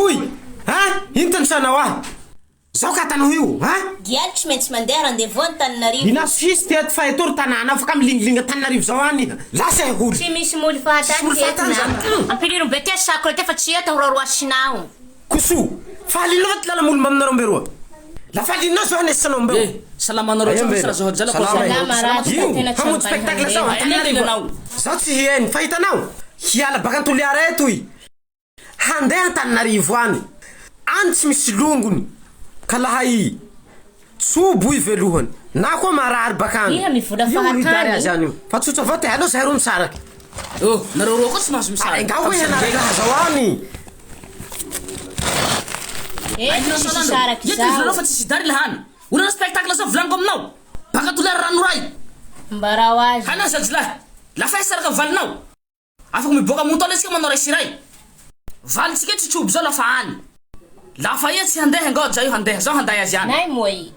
Toy! Ino tansanao ah? Zao ka tanao io, Dial tsy maintsy mandeha rendez-vous ny Tananarivo. Inasis teto fa etory tanàna afaka milingilinga Tananarivo zao any. Lasa holy. Tsy misy moly fahatany teto na. Ampiriro bete sakro tefa tsy eto roroasinao. Koso, fahalinao ty lala molo maminareo mberoa. La fahalinao zao anesanao mbeo. Salamanareo tsaka sara zao jala ko. Salama raha tena tsy hamonjy spectacle zao Tananarivo. Zao tsy hiheny, fahitanao? Hiala baka Antoliara eto i. Handeha Tananarivo any. Any tsy misy longony. Ka laha i tsobo i velohany na koa marary bakany. Iha mivola fahatany. Fa tsotso avao te hainao zay ro misaraky. Nareo roa koa tsy mahazo misaraky. Nga hoe hanaraka zao any. Tsy misaraky Yeto izy zao. nareo fa tsy sidary lahany. Una spectacle zao volaniko aminao. Baka Toliara ranoray. Mbarao azy. Hana zajilahy. Lafa hisaraka valinao. Afaka miboaka montola isika manao ray siray. Valitsika tsitsobo zao lafa any. Lafa ia tsy handeha ngao zao handeha zao handay azy any. Nay moi.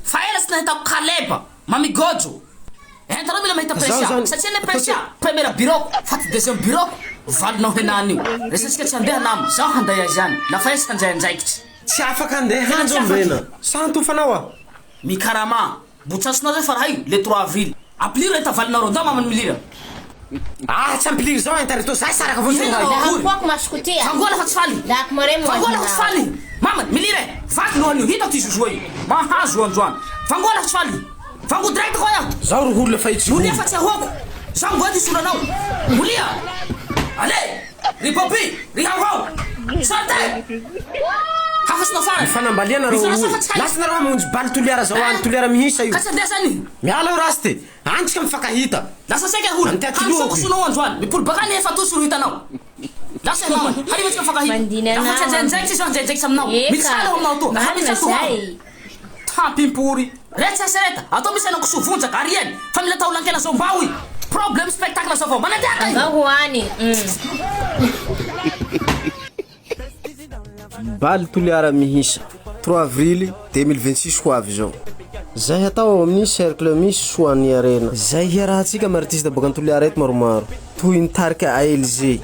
Fa ela tsy nahitako kaleba mamigojo. Entanao mila mahita presha. Satria le presha première bureau faty deuxième bureau valinao henany io. Resatsika tsy handeha namo zao handay azy any. Lafa ia tsy hanjay anjaikitsy. Tsy afaka handeha hanjo mbena. Santofanao ah. Mikarama. Botsasonao zay fa raha io le 3 avril. Ampiliro eta valinao rondao mamany milira. Tsy ampiliry zao interito zay saraka vao Ina, Daha pok maskutia. Fangola fa tsy faly. Dak maremo Fangola fa tsy faly. Mama, milire. Vaky lohany io hitako ty zozoy. Mahazo androany. Fangola fa tsy faly. Fango direct ko ya. Zao ro holo fa itsy. Mulia fa tsy ahoko. Zao ngoati sulanao. Mulia. Ale. Ripopi. Rihao. Sante. Hafas na fara. Fanambaliana ro. Lasa na ro hamonjy baly Toliara zao any Toliara mihisa io. Kasa desani. Miala raste. Antsika mifakahita. Lasa seka hulu. Hanso kusuno androany. Mipul bakani efa tu suru hitanao. Lasa mama. Hari mesti mifakahita. Mandina na. Lafa janjay si sio janjay samnao. Misala homnao to. Hani sa tuwa. Tapimpuri. Retsa sereta. Ato misana kusuvunja karien. Família tá olhando zao mbawi. Problem spectacle sa vao. Manadaka. Ngahuani. Baly Toliara mihisa 3 avril 2026 ho avy zao. Zay atao amin'ny cercle misy soany arena. Zay hiarahantsika amin'ny artiste boka Toliara eto maromaro. Toy ny Tarika ALG,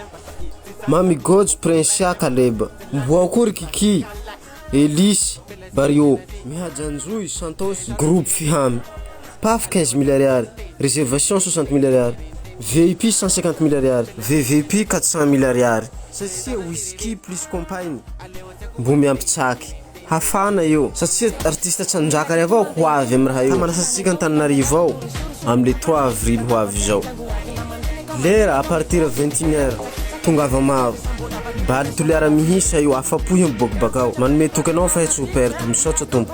Mami Gods, Prince Kaleba, Mboa Kory Kiki, Elise, Bario, Mihajanjoy, Santos, Groupe Fiham, PAF 15 milliards, réservation 60 milliards, VIP 150 milliards, VVP 400 milliards. Satria whisky plus compagnie mbo miampitsaky hafana io satria artiste Tsanjakary avao ho avy amin'ny raha io. Manasatsika Antananarivo ao amin'ny 3 avril ho avy zao. Lera à partir de 21h tongava maro. Baly Toliara mihisa io afapohy miboaka bakao. Manome tokanao fa hetsy ho perte misaotra tompo.